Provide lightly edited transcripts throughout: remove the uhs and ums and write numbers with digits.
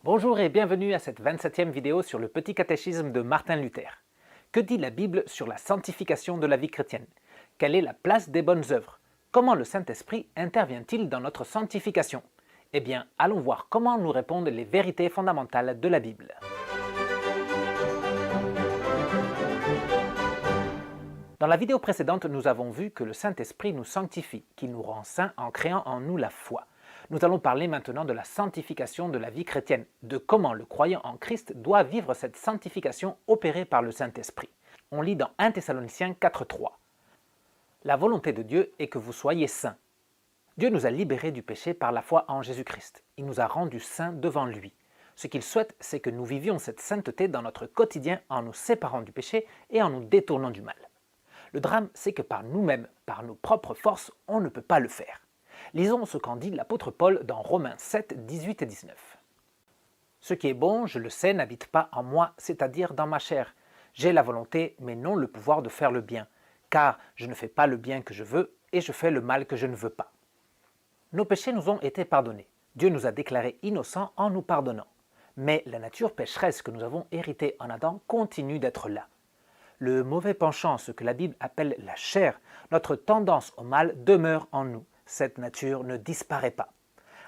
Bonjour et bienvenue à cette 27e vidéo sur le petit catéchisme de Martin Luther. Que dit la Bible sur la sanctification de la vie chrétienne? Quelle est la place des bonnes œuvres? Comment le Saint-Esprit intervient-il dans notre sanctification? Eh bien, allons voir comment nous répondent les vérités fondamentales de la Bible. Dans la vidéo précédente, nous avons vu que le Saint-Esprit nous sanctifie, qu'il nous rend saints en créant en nous la foi. Nous allons parler maintenant de la sanctification de la vie chrétienne, de comment le croyant en Christ doit vivre cette sanctification opérée par le Saint-Esprit. On lit dans 1 Thessaloniciens 4,3. La volonté de Dieu est que vous soyez saints. Dieu nous a libérés du péché par la foi en Jésus-Christ. Il nous a rendus saints devant lui. Ce qu'il souhaite, c'est que nous vivions cette sainteté dans notre quotidien en nous séparant du péché et en nous détournant du mal. Le drame, c'est que par nous-mêmes, par nos propres forces, on ne peut pas le faire. Lisons ce qu'en dit l'apôtre Paul dans Romains 7, 18 et 19. « Ce qui est bon, je le sais, n'habite pas en moi, c'est-à-dire dans ma chair. J'ai la volonté, mais non le pouvoir de faire le bien, car je ne fais pas le bien que je veux, et je fais le mal que je ne veux pas. » Nos péchés nous ont été pardonnés. Dieu nous a déclarés innocents en nous pardonnant. Mais la nature pécheresse que nous avons héritée en Adam continue d'être là. Le mauvais penchant, ce que la Bible appelle la chair, notre tendance au mal demeure en nous. Cette nature ne disparaît pas.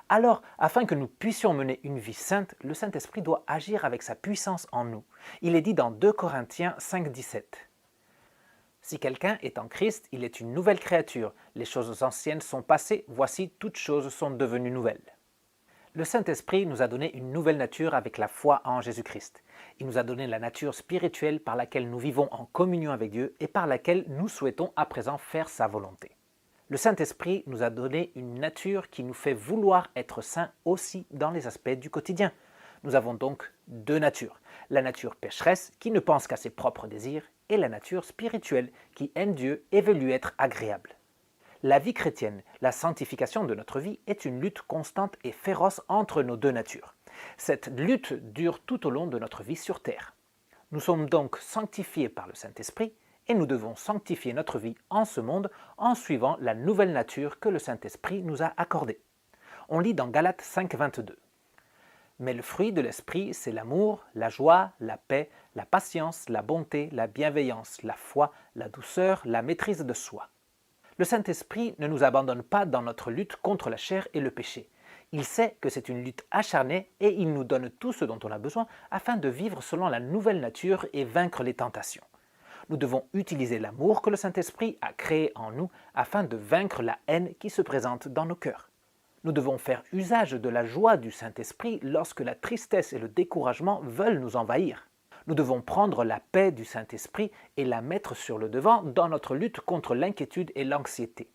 Alors, afin que nous puissions mener une vie sainte, le Saint-Esprit doit agir avec sa puissance en nous. Il est dit dans 2 Corinthiens 5, 17. « Si quelqu'un est en Christ, il est une nouvelle créature. Les choses anciennes sont passées, voici toutes choses sont devenues nouvelles. » Le Saint-Esprit nous a donné une nouvelle nature avec la foi en Jésus-Christ. Il nous a donné la nature spirituelle par laquelle nous vivons en communion avec Dieu et par laquelle nous souhaitons à présent faire sa volonté. Le Saint-Esprit nous a donné une nature qui nous fait vouloir être saints aussi dans les aspects du quotidien. Nous avons donc deux natures, la nature pécheresse qui ne pense qu'à ses propres désirs et la nature spirituelle qui aime Dieu et veut lui être agréable. La vie chrétienne, la sanctification de notre vie est une lutte constante et féroce entre nos deux natures. Cette lutte dure tout au long de notre vie sur terre. Nous sommes donc sanctifiés par le Saint-Esprit et nous devons sanctifier notre vie en ce monde en suivant la nouvelle nature que le Saint-Esprit nous a accordée. On lit dans Galates 5, 22. « Mais le fruit de l'Esprit, c'est l'amour, la joie, la paix, la patience, la bonté, la bienveillance, la foi, la douceur, la maîtrise de soi. » Le Saint-Esprit ne nous abandonne pas dans notre lutte contre la chair et le péché. Il sait que c'est une lutte acharnée et il nous donne tout ce dont on a besoin afin de vivre selon la nouvelle nature et vaincre les tentations. Nous devons utiliser l'amour que le Saint-Esprit a créé en nous afin de vaincre la haine qui se présente dans nos cœurs. Nous devons faire usage de la joie du Saint-Esprit lorsque la tristesse et le découragement veulent nous envahir. Nous devons prendre la paix du Saint-Esprit et la mettre sur le devant dans notre lutte contre l'inquiétude et l'anxiété.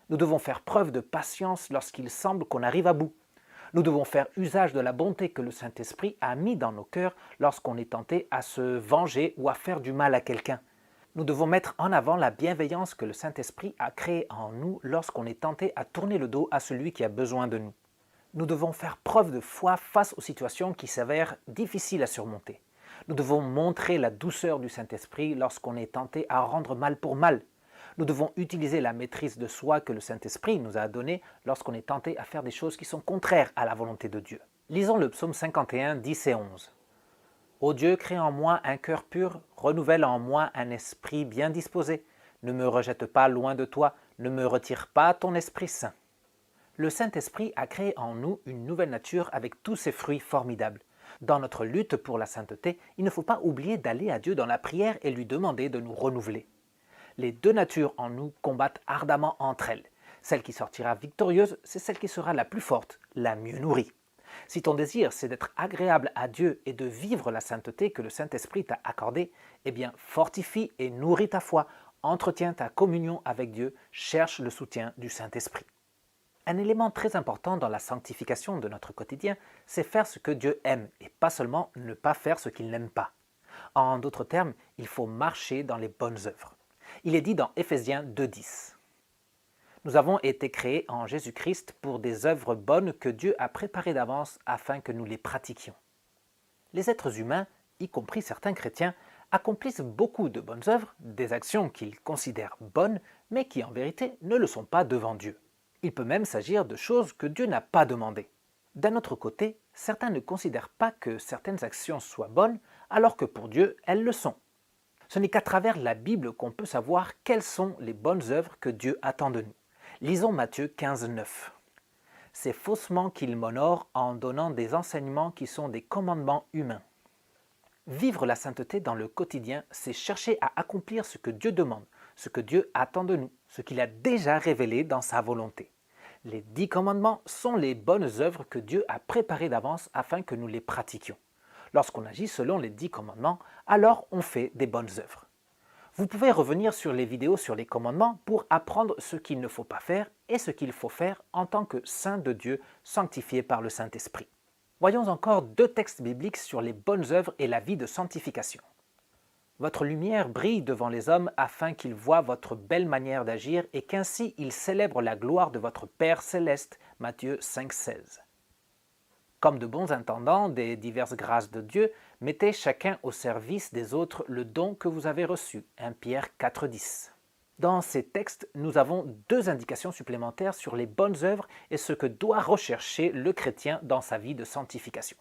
Nous devons faire preuve de patience lorsqu'il semble qu'on arrive à bout. Nous devons faire usage de la bonté que le Saint-Esprit a mis dans nos cœurs lorsqu'on est tenté à se venger ou à faire du mal à quelqu'un. Nous devons mettre en avant la bienveillance que le Saint-Esprit a créée en nous lorsqu'on est tenté à tourner le dos à celui qui a besoin de nous. Nous devons faire preuve de foi face aux situations qui s'avèrent difficiles à surmonter. Nous devons montrer la douceur du Saint-Esprit lorsqu'on est tenté à rendre mal pour mal. Nous devons utiliser la maîtrise de soi que le Saint-Esprit nous a donnée lorsqu'on est tenté à faire des choses qui sont contraires à la volonté de Dieu. Lisons le psaume 51, 10 et 11. « Ô Dieu, crée en moi un cœur pur, renouvelle en moi un esprit bien disposé. Ne me rejette pas loin de toi, ne me retire pas ton Esprit Saint. » Le Saint-Esprit a créé en nous une nouvelle nature avec tous ses fruits formidables. Dans notre lutte pour la sainteté, il ne faut pas oublier d'aller à Dieu dans la prière et lui demander de nous renouveler. Les deux natures en nous combattent ardemment entre elles. Celle qui sortira victorieuse, c'est celle qui sera la plus forte, la mieux nourrie. Si ton désir, c'est d'être agréable à Dieu et de vivre la sainteté que le Saint-Esprit t'a accordée, eh bien, fortifie et nourris ta foi, entretiens ta communion avec Dieu, cherche le soutien du Saint-Esprit. Un élément très important dans la sanctification de notre quotidien, c'est faire ce que Dieu aime et pas seulement ne pas faire ce qu'il n'aime pas. En d'autres termes, il faut marcher dans les bonnes œuvres. Il est dit dans Éphésiens 2,10. « Nous avons été créés en Jésus-Christ pour des œuvres bonnes que Dieu a préparées d'avance afin que nous les pratiquions. » Les êtres humains, y compris certains chrétiens, accomplissent beaucoup de bonnes œuvres, des actions qu'ils considèrent bonnes, mais qui en vérité ne le sont pas devant Dieu. Il peut même s'agir de choses que Dieu n'a pas demandées. D'un autre côté, certains ne considèrent pas que certaines actions soient bonnes, alors que pour Dieu, elles le sont. Ce n'est qu'à travers la Bible qu'on peut savoir quelles sont les bonnes œuvres que Dieu attend de nous. Lisons Matthieu 15, 9. C'est faussement qu'ils m'honorent en donnant des enseignements qui sont des commandements humains. Vivre la sainteté dans le quotidien, c'est chercher à accomplir ce que Dieu demande, ce que Dieu attend de nous, ce qu'il a déjà révélé dans sa volonté. Les 10 commandements sont les bonnes œuvres que Dieu a préparées d'avance afin que nous les pratiquions. Lorsqu'on agit selon les 10 commandements, alors on fait des bonnes œuvres. Vous pouvez revenir sur les vidéos sur les commandements pour apprendre ce qu'il ne faut pas faire et ce qu'il faut faire en tant que saint de Dieu, sanctifié par le Saint-Esprit. Voyons encore 2 textes bibliques sur les bonnes œuvres et la vie de sanctification. Votre lumière brille devant les hommes afin qu'ils voient votre belle manière d'agir et qu'ainsi ils célèbrent la gloire de votre Père céleste. Matthieu 5,16. Comme de bons intendants des diverses grâces de Dieu, mettez chacun au service des autres le don que vous avez reçu. 1 Pierre 4,10. Dans ces textes, nous avons 2 indications supplémentaires sur les bonnes œuvres et ce que doit rechercher le chrétien dans sa vie de sanctification.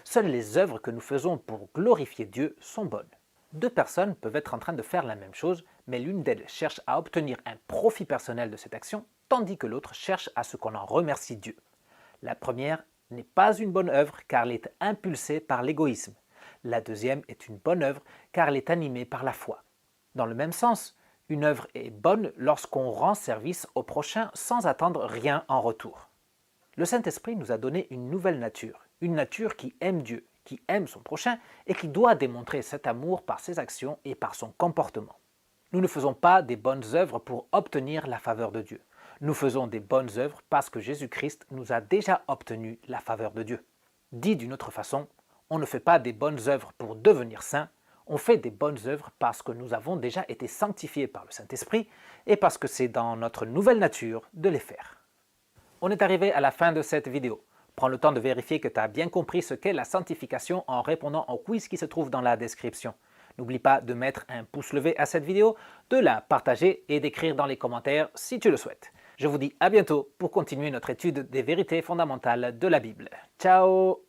Seules les œuvres que nous faisons pour glorifier Dieu sont bonnes. 2 personnes peuvent être en train de faire la même chose, mais l'une d'elles cherche à obtenir un profit personnel de cette action, tandis que l'autre cherche à ce qu'on en remercie Dieu. La première n'est pas une bonne œuvre car elle est impulsée par l'égoïsme. La deuxième est une bonne œuvre car elle est animée par la foi. Dans le même sens, une œuvre est bonne lorsqu'on rend service au prochain sans attendre rien en retour. Le Saint-Esprit nous a donné une nouvelle nature, une nature qui aime Dieu, qui aime son prochain et qui doit démontrer cet amour par ses actions et par son comportement. Nous ne faisons pas des bonnes œuvres pour obtenir la faveur de Dieu. Nous faisons des bonnes œuvres parce que Jésus-Christ nous a déjà obtenu la faveur de Dieu. Dit d'une autre façon, on ne fait pas des bonnes œuvres pour devenir saint, on fait des bonnes œuvres parce que nous avons déjà été sanctifiés par le Saint-Esprit et parce que c'est dans notre nouvelle nature de les faire. On est arrivé à la fin de cette vidéo. Prends le temps de vérifier que tu as bien compris ce qu'est la sanctification en répondant au quiz qui se trouve dans la description. N'oublie pas de mettre un pouce levé à cette vidéo, de la partager et d'écrire dans les commentaires si tu le souhaites. Je vous dis à bientôt pour continuer notre étude des vérités fondamentales de la Bible. Ciao!